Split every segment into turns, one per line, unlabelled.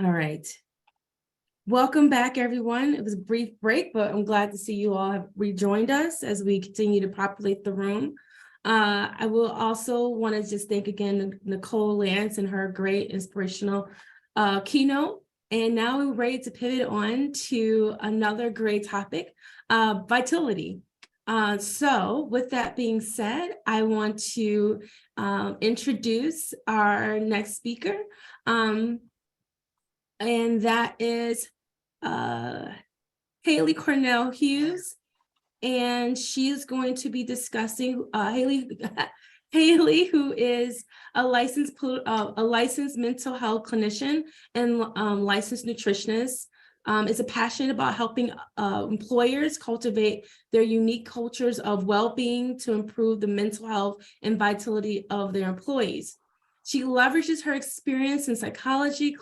All right. Welcome back, everyone. It was a brief break, but I'm glad to see you all have rejoined us as we continue to populate the room. I will also want to just thank again Nicole Lance and her great inspirational keynote. And now we're ready to pivot on to another great topic, vitality. So with that being said, I want to introduce our next speaker. And that is Hayley Cornell Hughes, and she is going to be discussing Hayley, who is a licensed mental health clinician and licensed nutritionist, is passionate about helping employers cultivate their unique cultures of well-being to improve the mental health and vitality of their employees. She leverages her experience in psychology,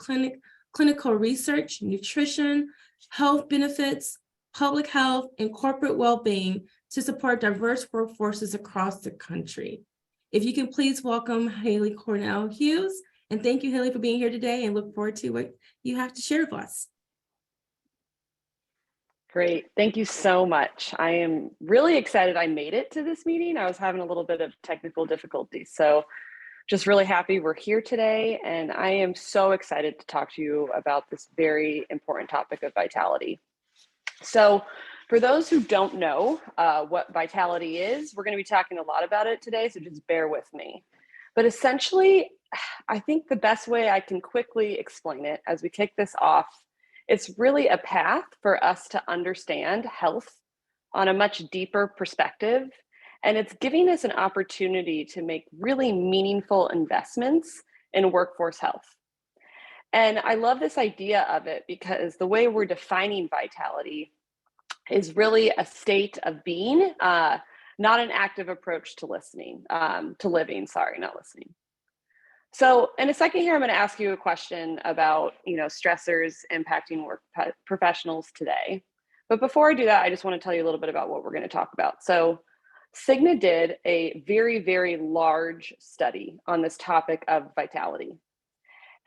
clinical research, nutrition, health benefits, public health, and corporate well-being to support diverse workforces across the country. If you can please welcome Hayley Cornell Hughes, and thank you, Hayley, for being here today, and look forward to what you have to share with us.
Great, thank you so much. I am really excited I made it to this meeting. I was having a little bit of technical difficulties, so just really happy we're here today, and I am so excited to talk to you about this very important topic of vitality. So for those who don't know what vitality is, we're going to be talking a lot about it today, so just bear with me. But essentially, I think the best way I can quickly explain it as we kick this off, it's really a path for us to understand health on a much deeper perspective. And it's giving us an opportunity to make really meaningful investments in workforce health. And I love this idea of it because the way we're defining vitality is really a state of being, not an active approach to living. So in a second here, I'm going to ask you a question about, stressors impacting work professionals today. But before I do that, I just want to tell you a little bit about what we're going to talk about. So Cigna did a very, very large study on this topic of vitality.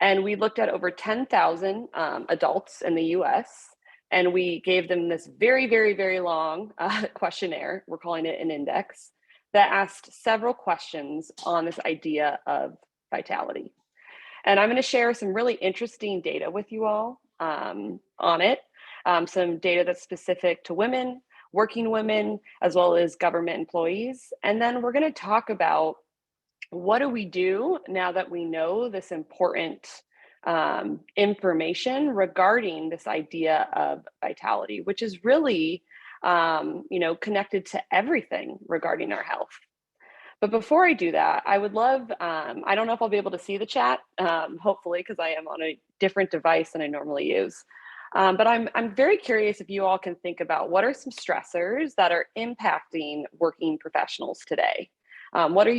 And we looked at over 10,000 adults in the US, and we gave them this very, very, very long questionnaire. We're calling it an index that asked several questions on this idea of vitality. And I'm going to share some really interesting data with you all on it, some data that's specific to women, working women, as well as government employees. And then we're going to talk about what do we do now that we know this important information regarding this idea of vitality, which is really, connected to everything regarding our health. But before I do that, I would love, I don't know if I'll be able to see the chat, hopefully, because I am on a different device than I normally use. But I'm very curious if you all can think about what are some stressors that are impacting working professionals today. What are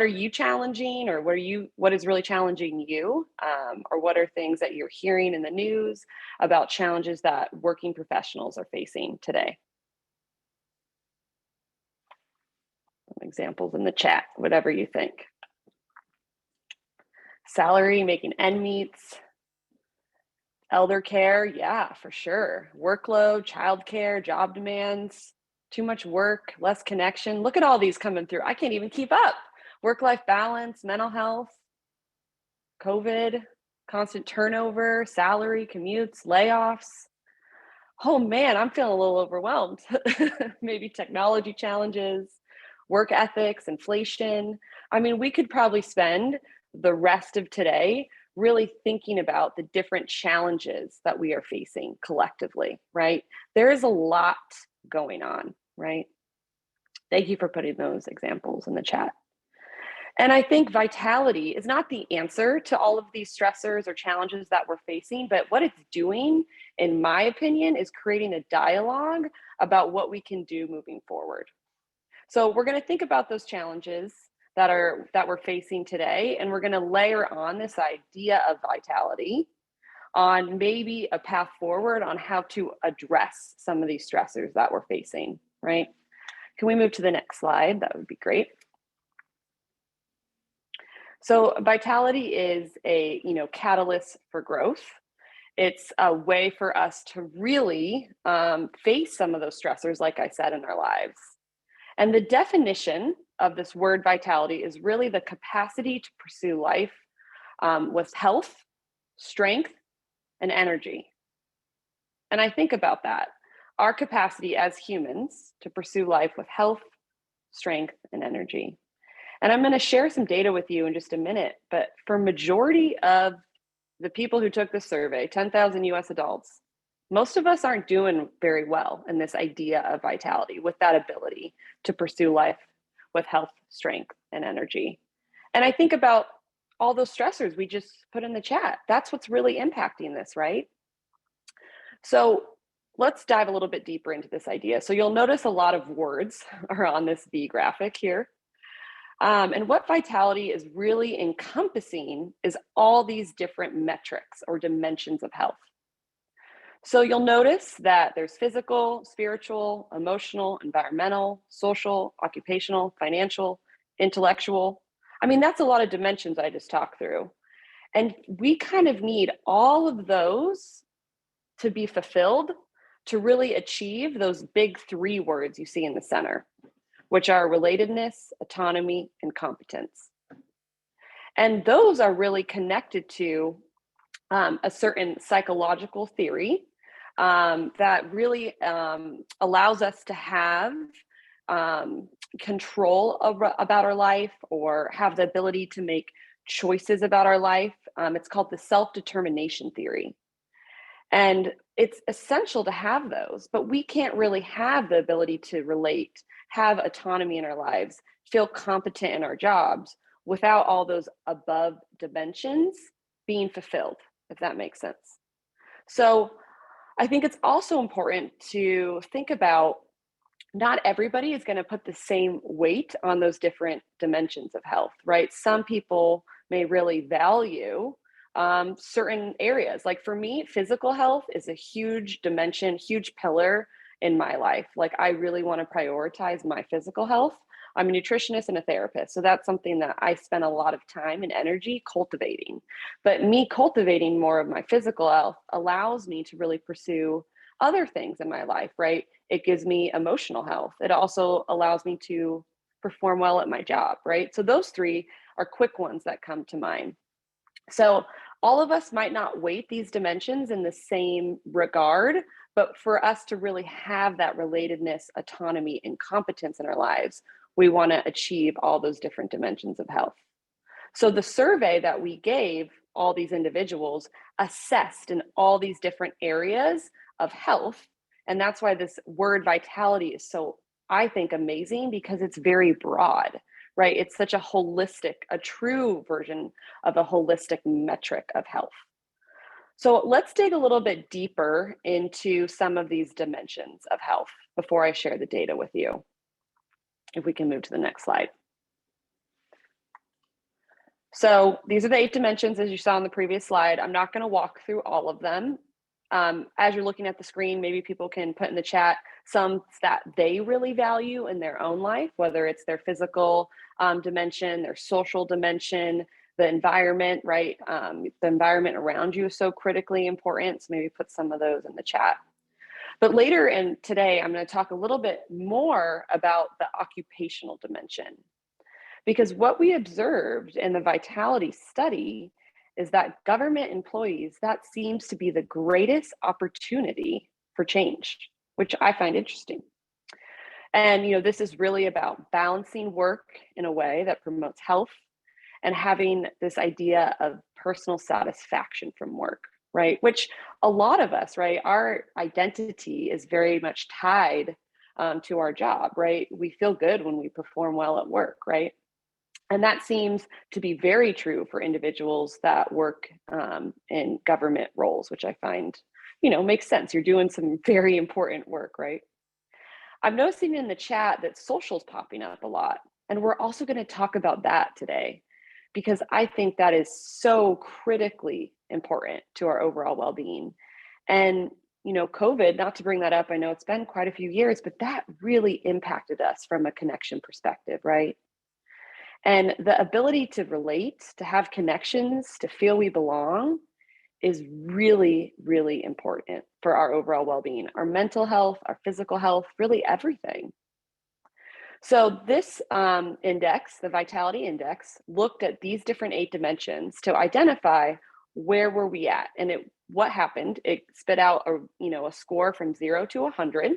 you challenging, or what is really challenging you, or what are things that you're hearing in the news about challenges that working professionals are facing today? Some examples in the chat, whatever you think. Salary, making ends meet. Elder care, yeah, for sure. Workload, childcare, job demands, too much work, less connection. Look at all these coming through. I can't even keep up. Work-life balance, mental health, COVID, constant turnover, salary, commutes, layoffs. Oh man, I'm feeling a little overwhelmed. Maybe technology challenges, work ethics, inflation. I mean, we could probably spend the rest of today really thinking about the different challenges that we are facing collectively, right? There is a lot going on, right? Thank you for putting those examples in the chat. And I think vitality is not the answer to all of these stressors or challenges that we're facing, but what it's doing, in my opinion, is creating a dialogue about what we can do moving forward. So we're going to think about those challenges that we're facing today, and we're going to layer on this idea of vitality on maybe a path forward on how to address some of these stressors that we're facing, right? Can we move to the next slide? That would be great. So vitality is a catalyst for growth. It's a way for us to really face some of those stressors, like I said, in our lives. And the definition of this word vitality is really the capacity to pursue life with health, strength, and energy. And I think about that, our capacity as humans to pursue life with health, strength, and energy. And I'm going to share some data with you in just a minute, but for majority of the people who took this survey, 10,000 US adults, most of us aren't doing very well in this idea of vitality with that ability to pursue life with health, strength, and energy. And I think about all those stressors we just put in the chat. That's what's really impacting this, right? So let's dive a little bit deeper into this idea. So you'll notice a lot of words are on this V graphic here. And what vitality is really encompassing is all these different metrics or dimensions of health. So you'll notice that there's physical, spiritual, emotional, environmental, social, occupational, financial, intellectual. I mean, that's a lot of dimensions I just talked through. And we kind of need all of those to be fulfilled to really achieve those big three words you see in the center, which are relatedness, autonomy, and competence. And those are really connected to a certain psychological theory that really allows us to have control about our life or have the ability to make choices about our life. It's called the self-determination theory. And it's essential to have those, but we can't really have the ability to relate, have autonomy in our lives, feel competent in our jobs without all those above dimensions being fulfilled, if that makes sense. So I think it's also important to think about not everybody is going to put the same weight on those different dimensions of health, right? Some people may really value certain areas. Like for me, physical health is a huge dimension, huge pillar in my life. Like I really want to prioritize my physical health. I'm a nutritionist and a therapist. So that's something that I spend a lot of time and energy cultivating. But me cultivating more of my physical health allows me to really pursue other things in my life, right? It gives me emotional health. It also allows me to perform well at my job, right? So those three are quick ones that come to mind. So all of us might not weight these dimensions in the same regard, but for us to really have that relatedness, autonomy, and competence in our lives, we want to achieve all those different dimensions of health. So the survey that we gave all these individuals assessed in all these different areas of health. And that's why this word vitality is so, I think, amazing, because it's very broad, right? It's such a holistic, a true version of a holistic metric of health. So let's dig a little bit deeper into some of these dimensions of health before I share the data with you. If we can move to the next slide. So these are the 8 dimensions, as you saw on the previous slide. I'm not going to walk through all of them. As you're looking at the screen, maybe people can put in the chat some that they really value in their own life, whether it's their physical dimension, their social dimension, the environment, right? The environment around you is so critically important. So maybe put some of those in the chat. But later in today, I'm going to talk a little bit more about the occupational dimension. Because what we observed in the vitality study is that government employees, that seems to be the greatest opportunity for change, which I find interesting. And, this is really about balancing work in a way that promotes health and having this idea of personal satisfaction from work, right? Which a lot of us, right, our identity is very much tied to our job, right? We feel good when we perform well at work, right? And that seems to be very true for individuals that work in government roles, which I find, makes sense. You're doing some very important work, right? I'm noticing in the chat that social's popping up a lot. And we're also going to talk about that today, because I think that is so critically important to our overall well-being. And, COVID, not to bring that up, I know it's been quite a few years, but that really impacted us from a connection perspective, right? And the ability to relate, to have connections, to feel we belong is really, really important for our overall well-being, our mental health, our physical health, really everything. So this index, the Vitality Index, looked at these different 8 dimensions to identify where were we at, and what happened. It spit out a score from 0 to 100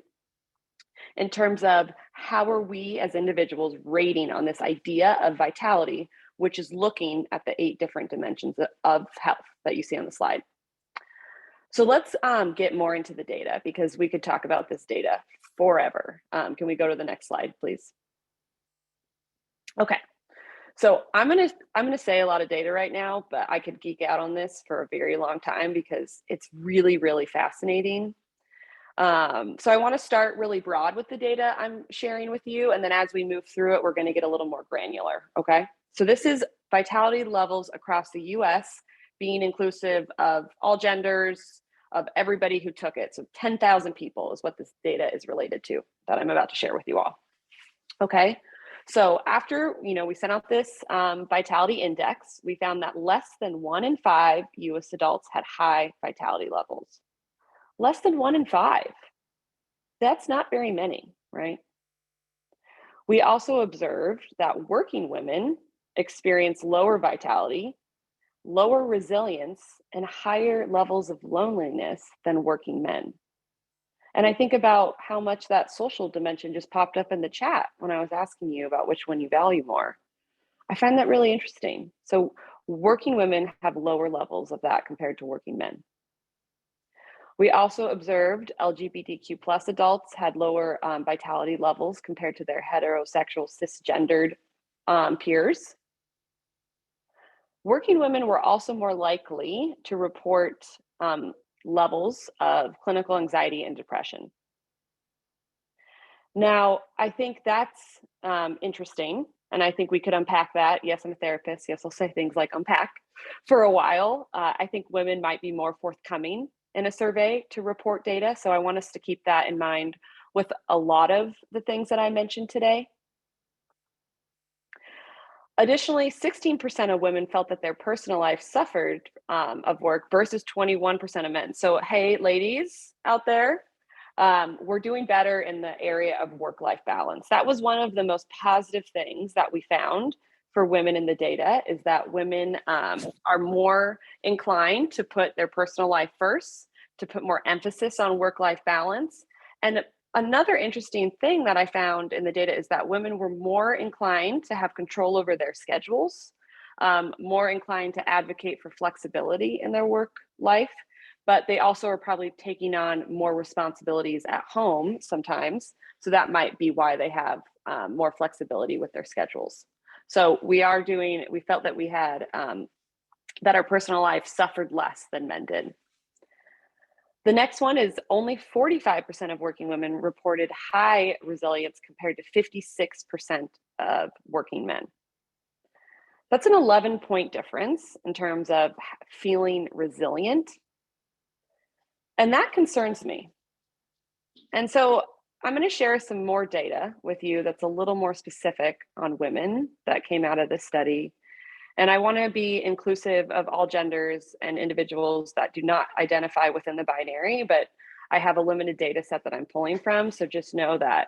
in terms of how are we as individuals rating on this idea of vitality, which is looking at the 8 different dimensions of health that you see on the slide. So let's get more into the data, because we could talk about this data forever. Can we go to the next slide, please? Okay, so I'm gonna say a lot of data right now, but I could geek out on this for a very long time because it's really, really fascinating. So I want to start really broad with the data I'm sharing with you, and then as we move through it, we're going to get a little more granular. Okay, so this is vitality levels across the U.S., being inclusive of all genders, of everybody who took it. So 10,000 people is what this data is related to that I'm about to share with you all. Okay, so after we sent out this vitality index, we found that less than 1 in 5 U.S. adults had high vitality levels. Less than 1 in 5. That's not very many, right? We also observed that working women experience lower vitality, lower resilience, and higher levels of loneliness than working men. And I think about how much that social dimension just popped up in the chat when I was asking you about which one you value more. I find that really interesting. So working women have lower levels of that compared to working men. We also observed LGBTQ plus adults had lower vitality levels compared to their heterosexual cisgendered peers. Working women were also more likely to report levels of clinical anxiety and depression. Now, I think that's interesting, and I think we could unpack that. Yes, I'm a therapist. Yes, I'll say things like unpack for a while. I think women might be more forthcoming in a survey to report data. So I want us to keep that in mind with a lot of the things that I mentioned today. Additionally, 16% of women felt that their personal life suffered of work versus 21% of men. So, hey, ladies out there, we're doing better in the area of work-life balance. That was one of the most positive things that we found for women in the data, is that women are more inclined to put their personal life first, to put more emphasis on work-life balance. And another interesting thing that I found in the data is that women were more inclined to have control over their schedules, more inclined to advocate for flexibility in their work life, but they also are probably taking on more responsibilities at home sometimes. So that might be why they have more flexibility with their schedules. So we felt that we had, that our personal life suffered less than men did. The next one is only 45% of working women reported high resilience compared to 56% of working men. That's an 11-point difference in terms of feeling resilient. And that concerns me. And so I'm going to share some more data with you that's a little more specific on women that came out of this study. And I want to be inclusive of all genders and individuals that do not identify within the binary, but I have a limited data set that I'm pulling from. So just know that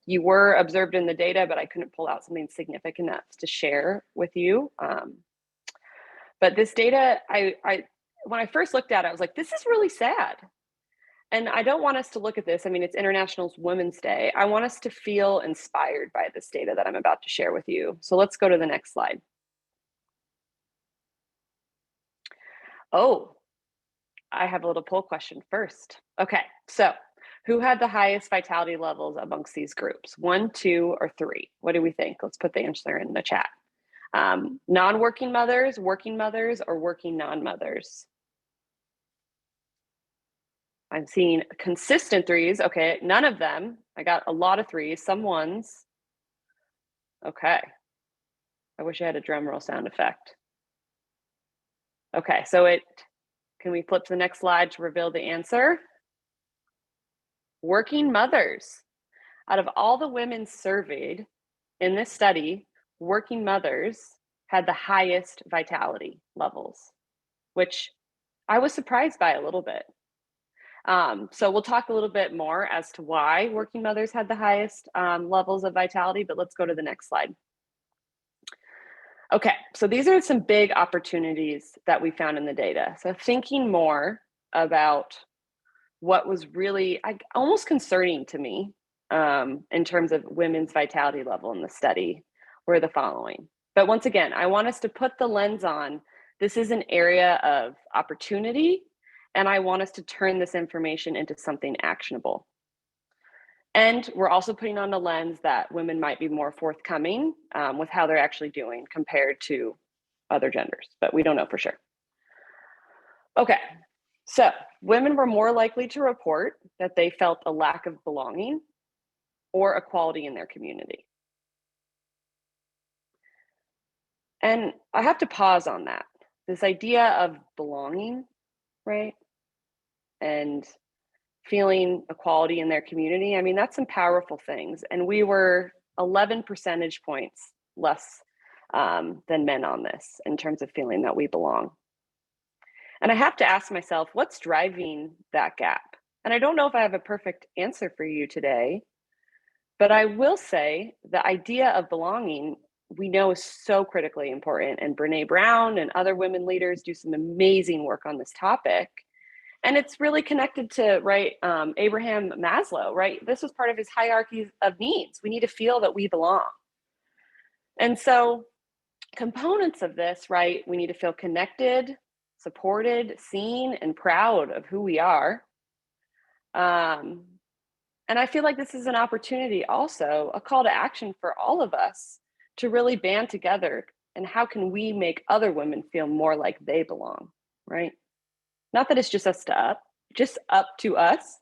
you were observed in the data, but I couldn't pull out something significant enough to share with you. But this data, when I first looked at it, I was like, this is really sad. And I don't want us to look at this. I mean, it's International Women's Day. I want us to feel inspired by this data that I'm about to share with you. So let's go to the next slide. Oh, I have a little poll question first. Okay, so who had the highest vitality levels amongst these groups? 1, 2, or 3? What do we think? Let's put the answer in the chat. Non-working mothers, working mothers, or working non-mothers? I'm seeing consistent 3s. Okay, none of them. I got a lot of 3s, some 1s. Okay. I wish I had a drum roll sound effect. Okay, so can we flip to the next slide to reveal the answer? Working mothers. Out of all the women surveyed in this study, working mothers had the highest vitality levels, which I was surprised by a little bit. So we'll talk a little bit more as to why working mothers had the highest levels of vitality, but let's go to the next slide. Okay, so these are some big opportunities that we found in the data. So thinking more about what was really almost concerning to me in terms of women's vitality level in the study were the following. But once again, I want us to put the lens on, this is an area of opportunity, and I want us to turn this information into something actionable. And we're also putting on the lens that women might be more forthcoming with how they're actually doing compared to other genders, but we don't know for sure. Okay, so women were more likely to report that they felt a lack of belonging or equality in their community. And I have to pause on that. This idea of belonging, right? And feeling equality in their community. I mean, that's some powerful things. And we were 11 percentage points less than men on this in terms of feeling that we belong. And I have to ask myself, what's driving that gap? And I don't know if I have a perfect answer for you today, but I will say the idea of belonging, we know is so critically important. And Brene Brown and other women leaders do some amazing work on this topic. And it's really connected to, right, Abraham Maslow, right? This was part of his hierarchy of needs. We need to feel that we belong. And so components of this, right, we need to feel connected, supported, seen, and proud of who we are. And I feel like this is an opportunity also, a call to action for all of us to really band together. And how can we make other women feel more like they belong, right? Not that it's just up to us,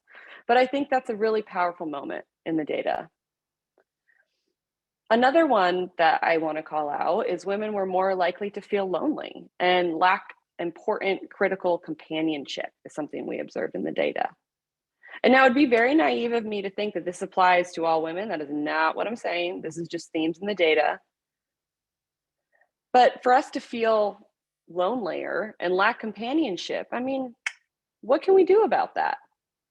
but I think that's a really powerful moment in the data. Another one that I want to call out is women were more likely to feel lonely and lack important critical companionship is something we observed in the data. And now it'd be very naive of me to think that this applies to all women. That is not what I'm saying. This is just themes in the data. But for us to feel lonelier and lack companionship, I mean, what can we do about that?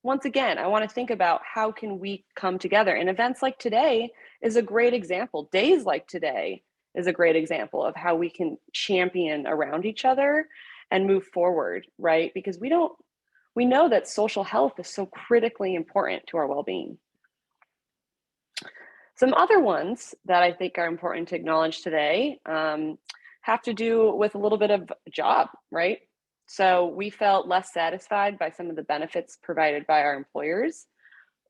Once again, I want to think about how can we come together, and events like today is a great example. Days like today is a great example of how we can champion around each other and move forward, right? Because we know that social health is so critically important to our well-being. Some other ones that I think are important to acknowledge today have to do with a little bit of job, right? So we felt less satisfied by some of the benefits provided by our employers.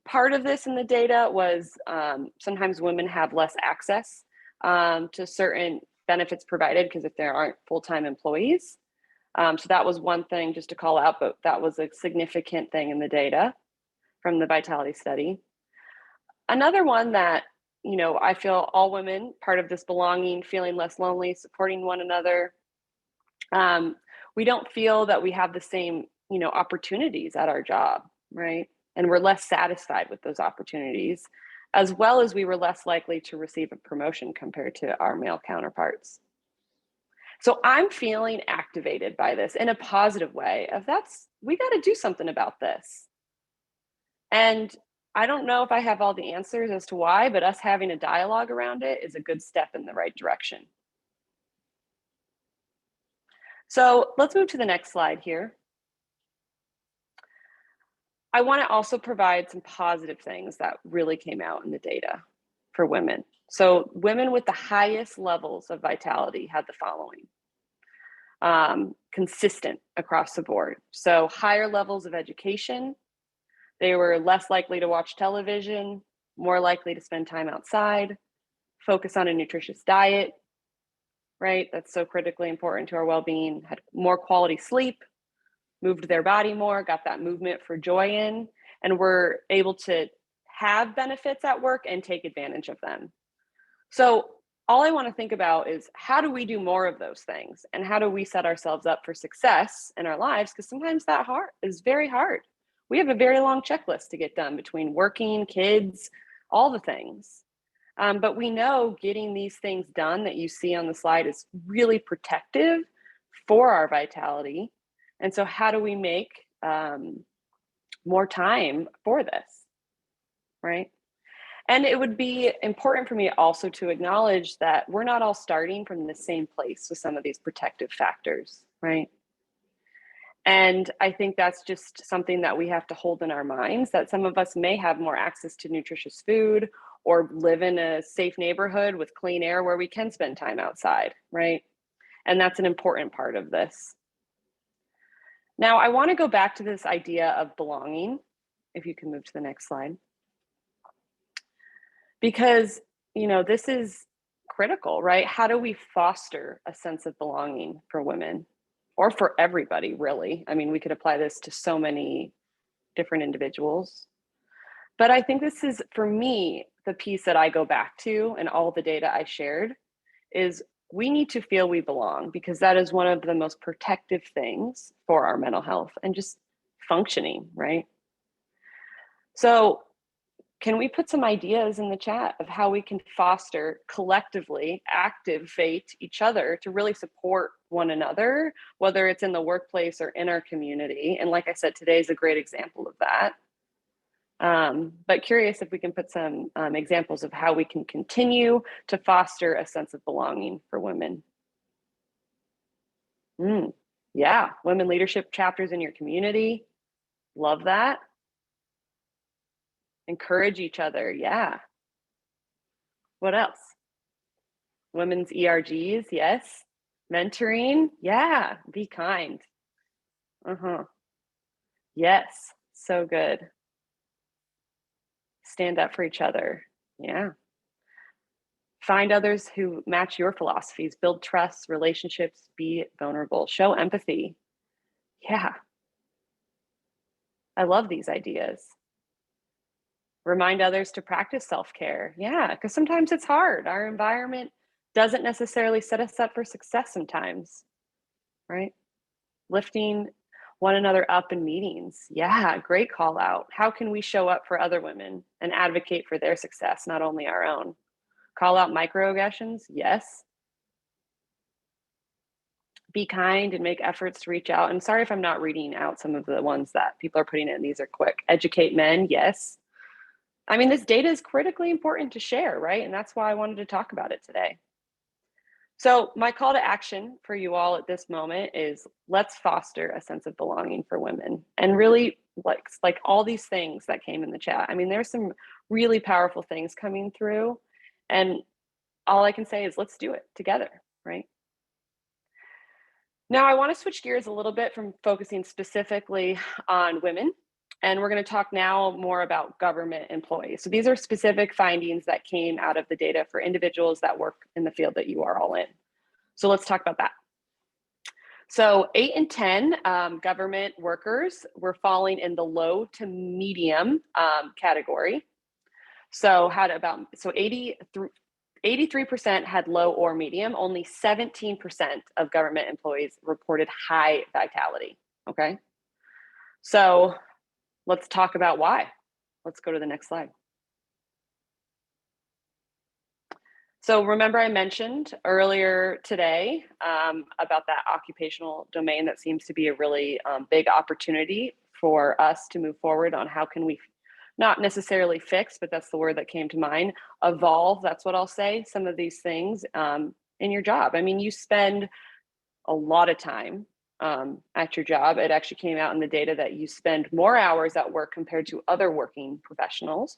Part of this in the data was sometimes women have less access to certain benefits provided because if there aren't full-time employees. So that was one thing just to call out, but that was a significant thing in the data from the vitality study. Another one that, you know, I feel all women, part of this belonging, feeling less lonely, supporting one another. We don't feel that we have the same, you know, opportunities at our job, right? And we're less satisfied with those opportunities, as well as we were less likely to receive a promotion compared to our male counterparts. So I'm feeling activated by this in a positive way of we got to do something about this. And I don't know if I have all the answers as to why, but us having a dialogue around it is a good step in the right direction. So let's move to the next slide here. I want to also provide some positive things that really came out in the data for women. So women with the highest levels of vitality had the following. Consistent across the board. So higher levels of education. They were less likely to watch television, more likely to spend time outside, focus on a nutritious diet, right? That's so critically important to our well-being, had more quality sleep, moved their body more, got that movement for joy in, and were able to have benefits at work and take advantage of them. So all I want to think about is how do we do more of those things? And how do we set ourselves up for success in our lives? Because sometimes that is very hard. We have a very long checklist to get done between working, kids, all the things. But we know getting these things done that you see on the slide is really protective for our vitality And so how do we make more time for this, right? And it would be important for me also to acknowledge that we're not all starting from the same place with some of these protective factors, right? And I think that's just something that we have to hold in our minds, that some of us may have more access to nutritious food or live in a safe neighborhood with clean air where we can spend time outside, right? And that's an important part of this. Now, I want to go back to this idea of belonging, if you can move to the next slide. Because, this is critical, right? How do we foster a sense of belonging for women or for everybody, really? I mean, we could apply this to so many different individuals. But I think this is, for me, the piece that I go back to and all the data I shared is we need to feel we belong, because that is one of the most protective things for our mental health and just functioning, right? So can we put some ideas in the chat of how we can foster collectively activate each other to really support one another, whether it's in the workplace or in our community? And like I said, today is a great example of that. But curious if we can put some examples of how we can continue to foster a sense of belonging for women. Yeah, women leadership chapters in your community. Love that. Encourage each other. Yeah. What else? Women's ERGs. Yes. Mentoring. Yeah. Be kind. Yes. So good. Stand up for each other. Yeah. Find others who match your philosophies, build trust, relationships, be vulnerable, show empathy. Yeah. I love these ideas. Remind others to practice self-care. Yeah, because sometimes it's hard. Our environment doesn't necessarily set us up for success sometimes, right? Lifting one another up in meetings. Yeah, great call out. How can we show up for other women and advocate for their success, not only our own? Call out microaggressions. Yes. Be kind and make efforts to reach out. I'm sorry if I'm not reading out some of the ones that people are putting in. These are quick. Educate men. Yes. I mean, this data is critically important to share, right? And that's why I wanted to talk about it today. So my call to action for you all at this moment is let's foster a sense of belonging for women, and really like all these things that came in the chat. I mean, there's some really powerful things coming through, and all I can say is let's do it together, right? Now I want to switch gears a little bit from focusing specifically on women, and we're going to talk now more about government employees. So these are specific findings that came out of the data for individuals that work in the field that you are all in. So let's talk about that. So 8 in 10 government workers were falling in the low to medium category. So 83% had low or medium. Only 17% of government employees reported high vitality. Okay. So let's talk about why. Let's go to the next slide. So remember I mentioned earlier today about that occupational domain that seems to be a really big opportunity for us to move forward on how can we not necessarily fix, but that's the word that came to mind, evolve, that's what I'll say, some of these things in your job. I mean, you spend a lot of time at your job. It actually came out in the data that you spend more hours at work compared to other working professionals.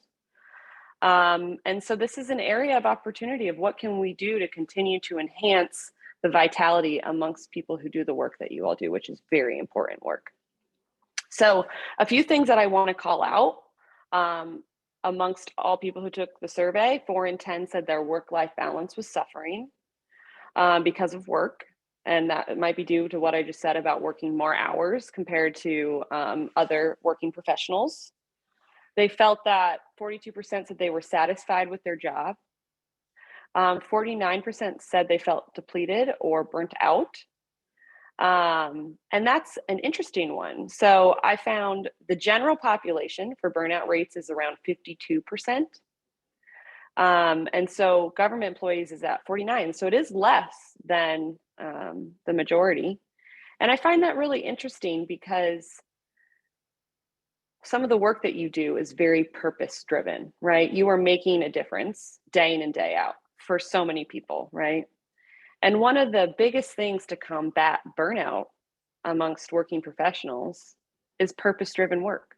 And so this is an area of opportunity of what can we do to continue to enhance the vitality amongst people who do the work that you all do, which is very important work. So a few things that I want to call out amongst all people who took the survey, 4 in 10 said their work-life balance was suffering because of work. And that might be due to what I just said about working more hours compared to other working professionals. They felt that 42% said they were satisfied with their job. 49% said they felt depleted or burnt out. And that's an interesting one. So I found the general population for burnout rates is around 52%. And so government employees is at 49. So it is less than the majority. And I find that really interesting because some of the work that you do is very purpose driven, right? You are making a difference day in and day out for so many people, right? And one of the biggest things to combat burnout amongst working professionals is purpose driven work.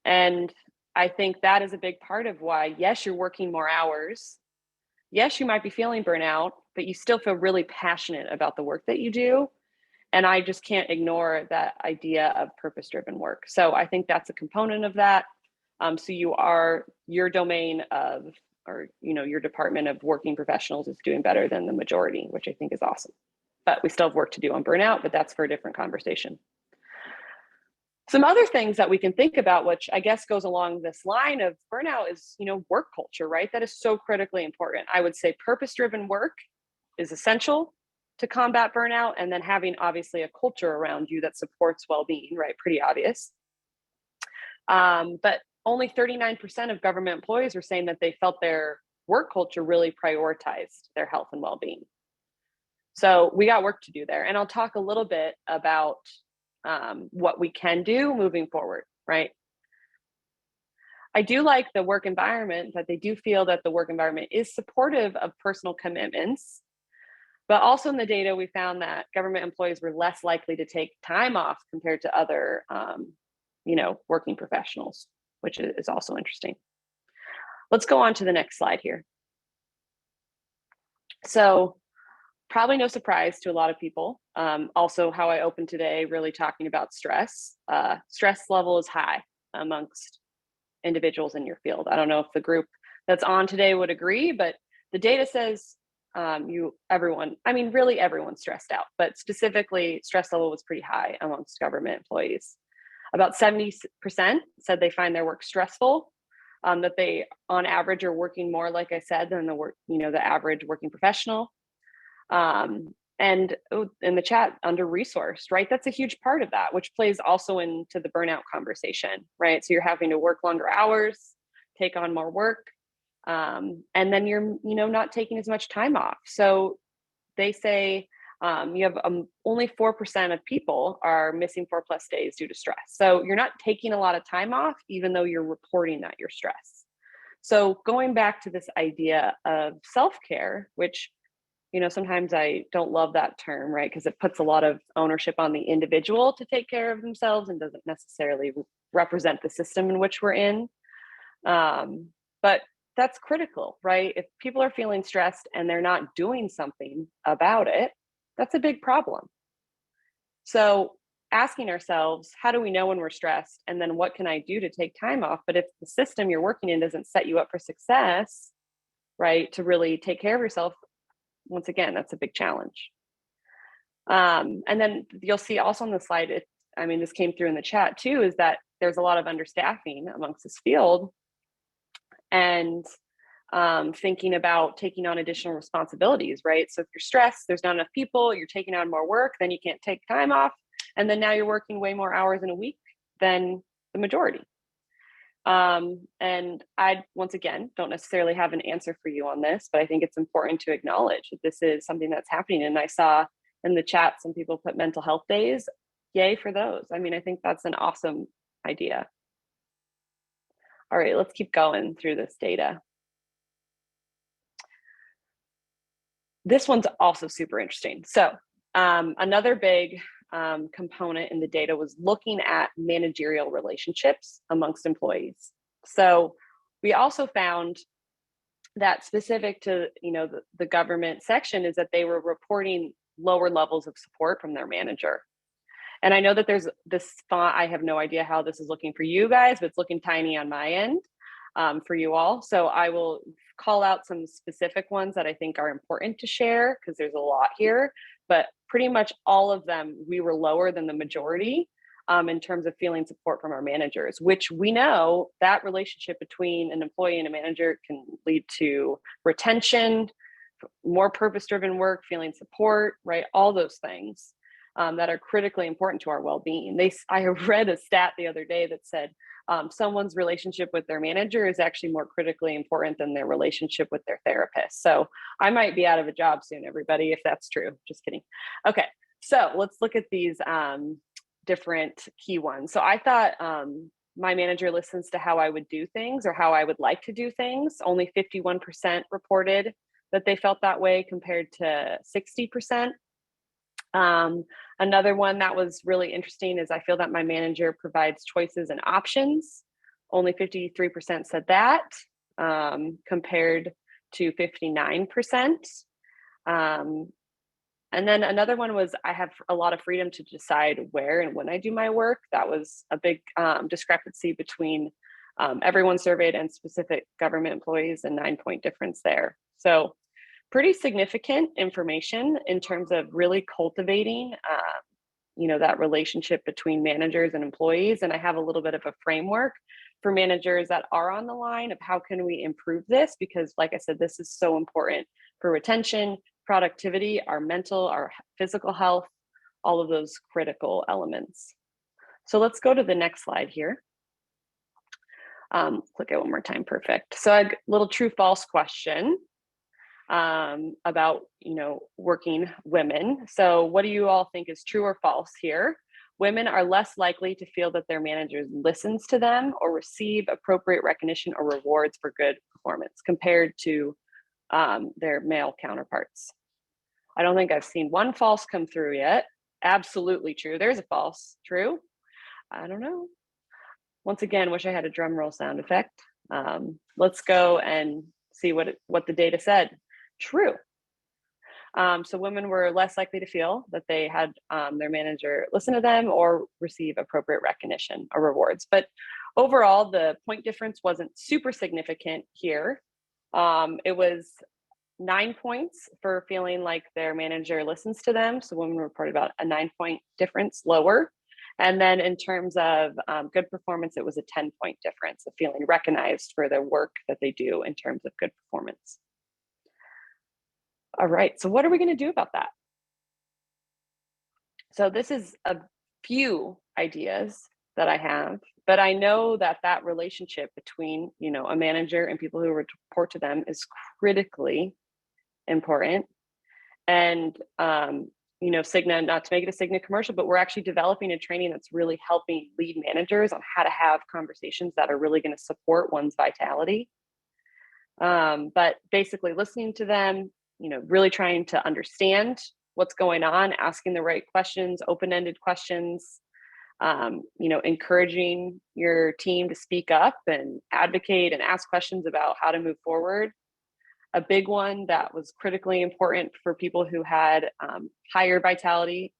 And I think that is a big part of why, yes, you're working more hours. Yes, you might be feeling burnout, but you still feel really passionate about the work that you do. And I just can't ignore that idea of purpose driven work. So I think that's a component of that. So your domain of, or, your department of working professionals is doing better than the majority, which I think is awesome. But we still have work to do on burnout, but that's for a different conversation. Some other things that we can think about, which I guess goes along this line of burnout, is, work culture, right? That is so critically important. I would say purpose-driven work is essential to combat burnout, and then having obviously a culture around you that supports well-being, right? Pretty obvious. But only 39% of government employees were saying that they felt their work culture really prioritized their health and well-being. So we got work to do there. And I'll talk a little bit about what we can do moving forward, right? I do like the work environment, that they do feel that the work environment is supportive of personal commitments. But also in the data, we found that government employees were less likely to take time off compared to other, working professionals, which is also interesting. Let's go on to the next slide here. So probably no surprise to a lot of people. Also, how I opened today, really talking about stress. Stress level is high amongst individuals in your field. I don't know if the group that's on today would agree, but the data says really everyone's stressed out, but specifically stress level was pretty high amongst government employees. About 70% said they find their work stressful, that they on average are working more, like I said, than the average working professional. And in the chat, under resourced, right? That's a huge part of that, which plays also into the burnout conversation, right? So you're having to work longer hours, take on more work, and then you're, not taking as much time off. So they say you have only 4% of people are missing 4+ days due to stress. So you're not taking a lot of time off, even though you're reporting that you're stressed. So going back to this idea of self-care, which sometimes I don't love that term, right? Because it puts a lot of ownership on the individual to take care of themselves and doesn't necessarily represent the system in which we're in. But that's critical, right? If people are feeling stressed and they're not doing something about it, that's a big problem. So asking ourselves, how do we know when we're stressed? And then what can I do to take time off? But if the system you're working in doesn't set you up for success, right, to really take care of yourself, once again, that's a big challenge. And then you'll see also on the slide, this came through in the chat too, is that there's a lot of understaffing amongst this field, and thinking about taking on additional responsibilities, right? So if you're stressed, there's not enough people, you're taking on more work, then you can't take time off. And then now you're working way more hours in a week than the majority. And I, once again, don't necessarily have an answer for you on this, but I think it's important to acknowledge that this is something that's happening. And I saw in the chat, some people put mental health days. Yay for those. I think that's an awesome idea. All right, let's keep going through this data. This one's also super interesting. So another big component in the data was looking at managerial relationships amongst employees. So we also found that specific to the government section is that they were reporting lower levels of support from their manager. And I know that there's this font, I have no idea how this is looking for you guys, but it's looking tiny on my end for you all. So I will call out some specific ones that I think are important to share, because there's a lot here, but pretty much all of them, we were lower than the majority in terms of feeling support from our managers, which we know that relationship between an employee and a manager can lead to retention, more purpose-driven work, feeling support, right? All those things that are critically important to our well-being. I read a stat the other day that said someone's relationship with their manager is actually more critically important than their relationship with their therapist. So I might be out of a job soon, everybody, if that's true. Just kidding. Okay, So let's look at these different key ones. So I thought my manager listens to how I would do things or how I would like to do things. Only 51% reported that they felt that way compared to 60%. Another one that was really interesting is I feel that my manager provides choices and options. Only 53% said that, compared to 59%. And then another one was I have a lot of freedom to decide where and when I do my work. That was a big discrepancy between everyone surveyed and specific government employees, and 9-point difference there. So pretty significant information in terms of really cultivating that relationship between managers and employees. And I have a little bit of a framework for managers that are on the line of how can we improve this, because like I said, this is so important for retention, productivity, our mental, our physical health, all of those critical elements. So let's go to the next slide here. Click it one more time. Perfect. So a little true false question about working women. So what do you all think is true or false here? Women are less likely to feel that their manager listens to them or receive appropriate recognition or rewards for good performance compared to their male counterparts. I don't think I've seen one false come through yet. Absolutely true. There's a false. True? I don't know. Once again, wish I had a drum roll sound effect. Let's go and see what the data said. True. So women were less likely to feel that they had their manager listen to them or receive appropriate recognition or rewards. But overall, the point difference wasn't super significant here. It was 9 points for feeling like their manager listens to them. So women reported about a 9-point difference lower. And then in terms of good performance, it was a 10-point difference of feeling recognized for their work that they do in terms of good performance. All right, so what are we going to do about that? So this is a few ideas that I have, but I know that that relationship between, a manager and people who report to them is critically important. And, Cigna, not to make it a Cigna commercial, but we're actually developing a training that's really helping lead managers on how to have conversations that are really going to support one's vitality. But basically listening to them, really trying to understand what's going on, asking the right questions, open-ended questions, encouraging your team to speak up and advocate and ask questions about how to move forward. A big one that was critically important for people who had higher vitality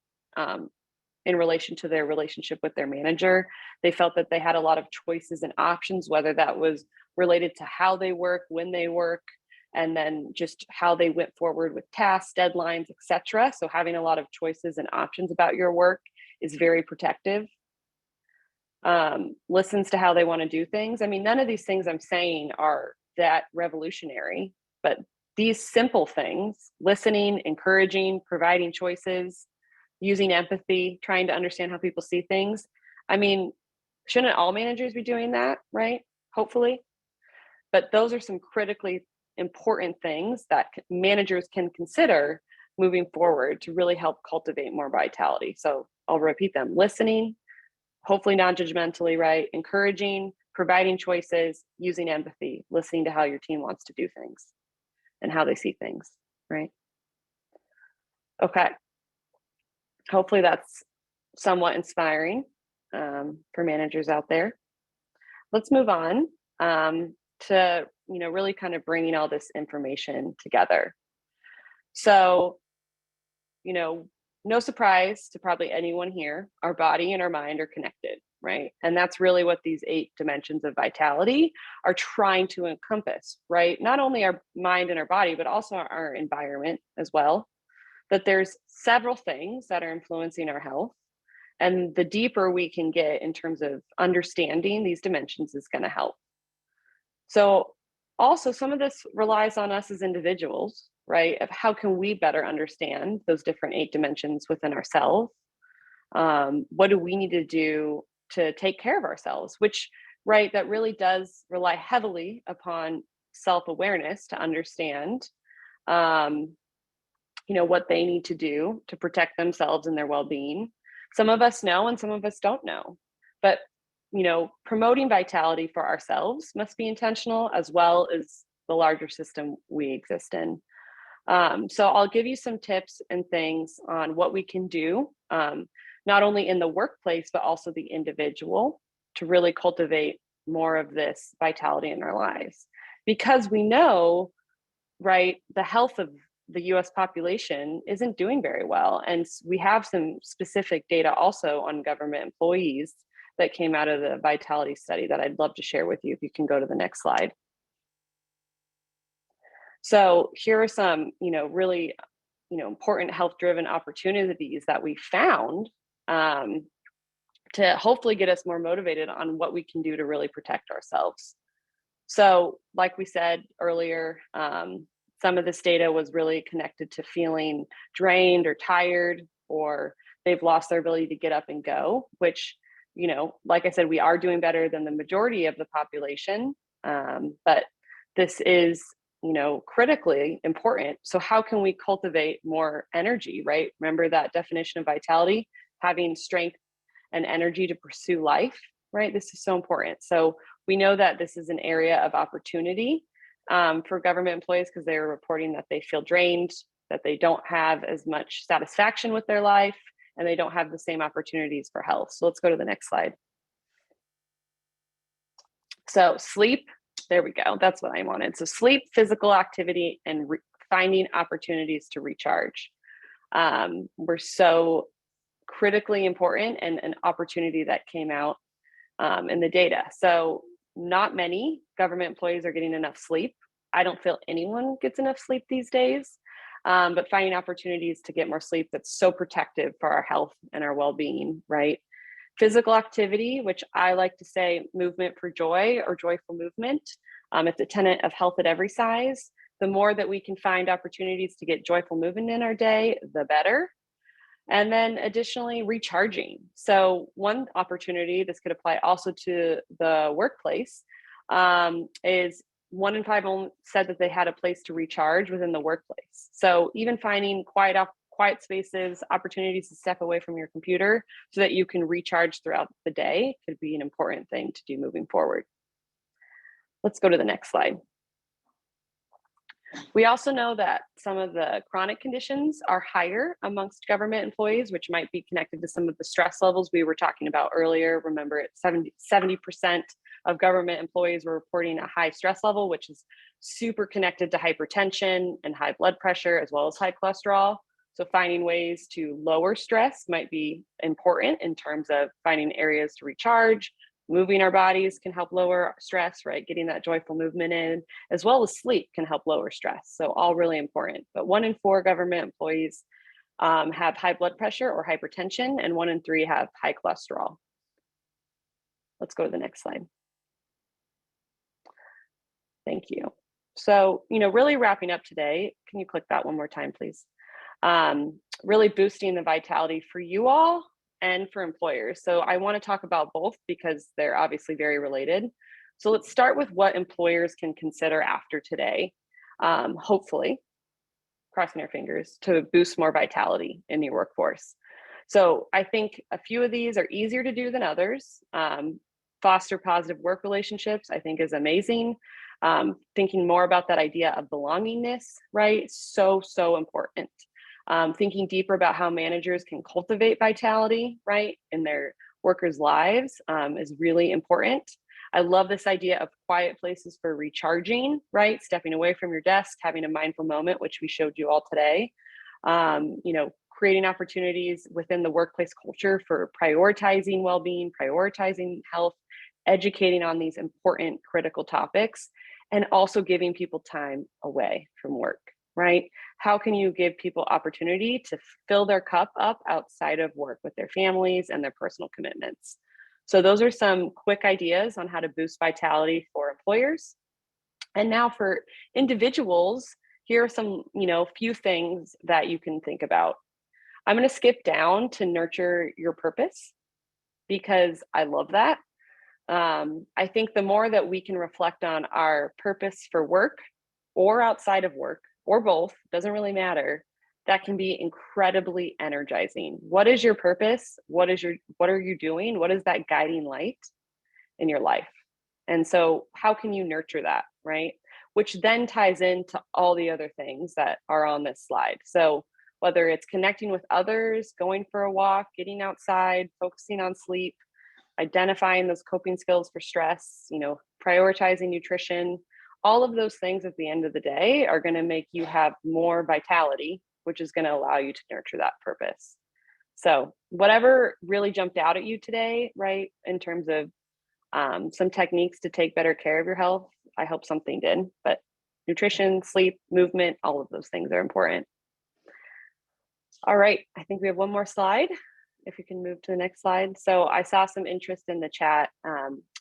in relation to their relationship with their manager. They felt that they had a lot of choices and options, whether that was related to how they work, when they work, and then just how they went forward with tasks, deadlines, etc. So having a lot of choices and options about your work is very protective. Listens to how they want to do things. I mean, none of these things I'm saying are that revolutionary, but these simple things, listening, encouraging, providing choices, using empathy, trying to understand how people see things. I mean, shouldn't all managers be doing that, right? Hopefully. But those are some critically important things that managers can consider moving forward to really help cultivate more vitality. So I'll repeat them: listening, hopefully non-judgmentally, right? Encouraging, providing choices, using empathy, listening to how your team wants to do things and how they see things, right? Okay. Hopefully that's somewhat inspiring for managers out there. Let's move on to really kind of bringing all this information together. So, no surprise to probably anyone here, our body and our mind are connected, right? And that's really what these 8 dimensions of vitality are trying to encompass, right? Not only our mind and our body, but also our environment as well. That there's several things that are influencing our health. And the deeper we can get in terms of understanding these dimensions is going to help. So also some of this relies on us as individuals, right? Of how can we better understand those different 8 dimensions within ourselves? What do we need to do to take care of ourselves? Which, right, that really does rely heavily upon self-awareness to understand, what they need to do to protect themselves and their well-being. Some of us know and some of us don't know. But, promoting vitality for ourselves must be intentional, as well as the larger system we exist in. So I'll give you some tips and things on what we can do, not only in the workplace, but also the individual, to really cultivate more of this vitality in our lives. Because we know, right, the health of the US population isn't doing very well. And we have some specific data also on government employees that came out of the vitality study that I'd love to share with you if you can go to the next slide. So here are some, really, important health-driven opportunities that we found to hopefully get us more motivated on what we can do to really protect ourselves. So like we said earlier, some of this data was really connected to feeling drained or tired, or they've lost their ability to get up and go, which, like I said, we are doing better than the majority of the population. But this is, critically important. So how can we cultivate more energy, right? Remember that definition of vitality, having strength and energy to pursue life, right? This is so important. So we know that this is an area of opportunity for government employees, because they're reporting that they feel drained, that they don't have as much satisfaction with their life, and they don't have the same opportunities for health. So let's go to the next slide. So sleep, there we go. That's what I wanted. So sleep, physical activity, and finding opportunities to recharge were so critically important, and an opportunity that came out in the data. So not many government employees are getting enough sleep. I don't feel anyone gets enough sleep these days, but finding opportunities to get more sleep that's so protective for our health and our well-being, right? Physical activity, which I like to say movement for joy, or joyful movement. It's a tenet of health at every size. The more that we can find opportunities to get joyful movement in our day, the better. And then additionally, recharging. So one opportunity, this could apply also to the workplace, is 1 in 5 said that they had a place to recharge within the workplace. So even finding quiet spaces, opportunities to step away from your computer so that you can recharge throughout the day could be an important thing to do moving forward. Let's go to the next slide. We also know that some of the chronic conditions are higher amongst government employees, which might be connected to some of the stress levels we were talking about earlier. Remember, 70% of government employees were reporting a high stress level, which is super connected to hypertension and high blood pressure, as well as high cholesterol. So finding ways to lower stress might be important in terms of finding areas to recharge. Moving our bodies can help lower stress, right? Getting that joyful movement in, as well as sleep, can help lower stress. So all really important. But 1 in 4 government employees have high blood pressure or hypertension, and 1 in 3 have high cholesterol. Let's go to the next slide. Thank you. So, really wrapping up today, can you click that one more time, please? Really boosting the vitality for you all and for employers. So I want to talk about both because they're obviously very related. So let's start with what employers can consider after today, hopefully, crossing our fingers, to boost more vitality in your workforce. So I think a few of these are easier to do than others. Foster positive work relationships, I think, is amazing. Thinking more about that idea of belongingness, right? So important. Thinking deeper about how managers can cultivate vitality, right, in their workers' lives is really important. I love this idea of quiet places for recharging, right? Stepping away from your desk, having a mindful moment, which we showed you all today. Creating opportunities within the workplace culture for prioritizing well-being, prioritizing health, educating on these important critical topics, and also giving people time away from work, right? How can you give people opportunity to fill their cup up outside of work with their families and their personal commitments? So those are some quick ideas on how to boost vitality for employers. And now for individuals, here are some, few things that you can think about. I'm going to skip down to nurture your purpose because I love that. I think the more that we can reflect on our purpose for work or outside of work, or both, doesn't really matter, that can be incredibly energizing. What is your purpose? What are you doing? What is that guiding light in your life? And so how can you nurture that, right? Which then ties into all the other things that are on this slide. So whether it's connecting with others, going for a walk, getting outside, focusing on sleep, identifying those coping skills for stress, prioritizing nutrition, all of those things at the end of the day are going to make you have more vitality, which is going to allow you to nurture that purpose. So whatever really jumped out at you today, right, in terms of some techniques to take better care of your health, I hope something did. But nutrition, sleep, movement, all of those things are important. All right, I think we have one more slide. If you can move to the next slide. So I saw some interest in the chat.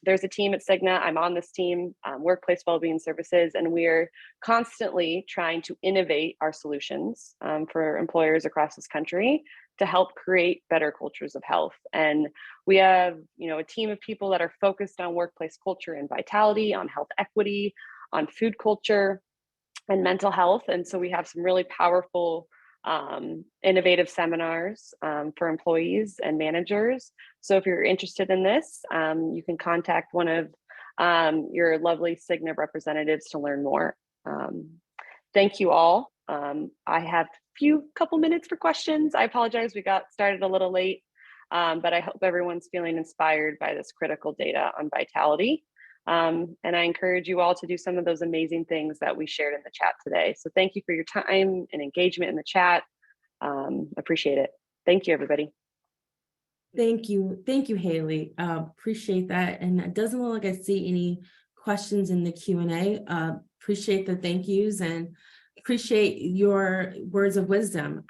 There's a team at Cigna. I'm on this team, Workplace Wellbeing Services, and we're constantly trying to innovate our solutions for employers across this country to help create better cultures of health. And we have, a team of people that are focused on workplace culture and vitality, on health equity, on food culture and mental health. And so we have some really powerful innovative seminars for employees and managers. So if you're interested in this, you can contact one of your lovely Cigna representatives to learn more. Thank you all. I have a couple minutes for questions. I apologize, we got started a little late, but I hope everyone's feeling inspired by this critical data on vitality. And I encourage you all to do some of those amazing things that we shared in the chat today. So thank you for your time and engagement in the chat. Appreciate it. Thank you, everybody.
Thank you. Thank you, Hayley. Appreciate that. And it doesn't look like I see any questions in the Q&A. Appreciate the thank yous and appreciate your words of wisdom.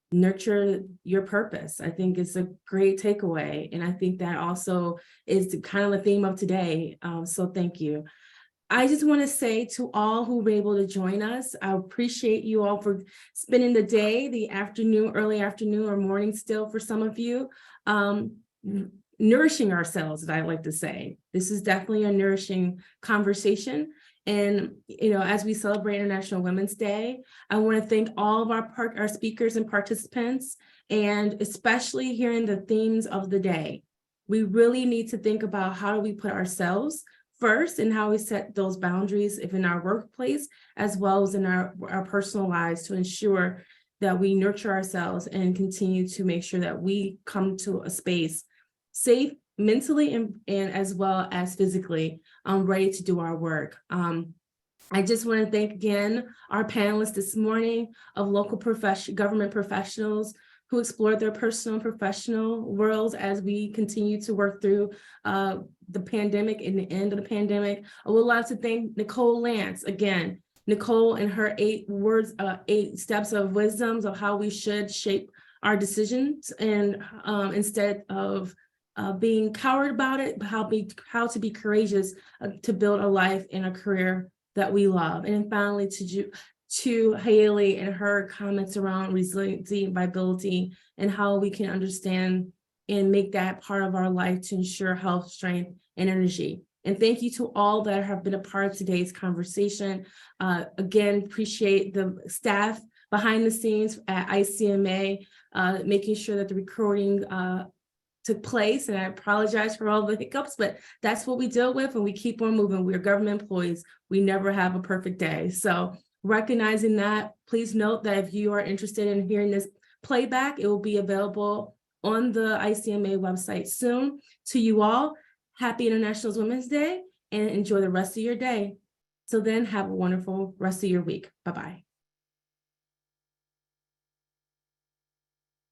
Nurture your purpose. I think it's a great takeaway. And I think that also is kind of the theme of today. So thank you. I just want to say to all who were able to join us, I appreciate you all for spending the day, the afternoon, early afternoon or morning still for some of you, nourishing ourselves, as I like to say. This is definitely a nourishing conversation. And, as we celebrate International Women's Day, I want to thank all of our speakers and participants, and especially hearing the themes of the day. We really need to think about how do we put ourselves first and how we set those boundaries if in our workplace, as well as in our personal lives, to ensure that we nurture ourselves and continue to make sure that we come to a space safe mentally and as well as physically, ready to do our work. I just want to thank again our panelists this morning of local government professionals who explored their personal and professional worlds as we continue to work through the pandemic and the end of the pandemic. I would like to thank Nicole Lance again. Nicole and her 8 steps of wisdoms of how we should shape our decisions, and instead of being coward about it, but how to be courageous to build a life and a career that we love. And finally, to Hayley and her comments around resiliency and viability and how we can understand and make that part of our life to ensure health, strength, and energy. And thank you to all that have been a part of today's conversation. Again, appreciate the staff behind the scenes at ICMA, making sure that the recording took place. And I apologize for all the hiccups, but that's what we deal with, and we keep on moving. We're government employees. We never have a perfect day. So recognizing that, please note that if you are interested in hearing this playback, it will be available on the ICMA website soon. To you all, happy International Women's Day, and enjoy the rest of your day. So then, have a wonderful rest of your week. Bye-bye.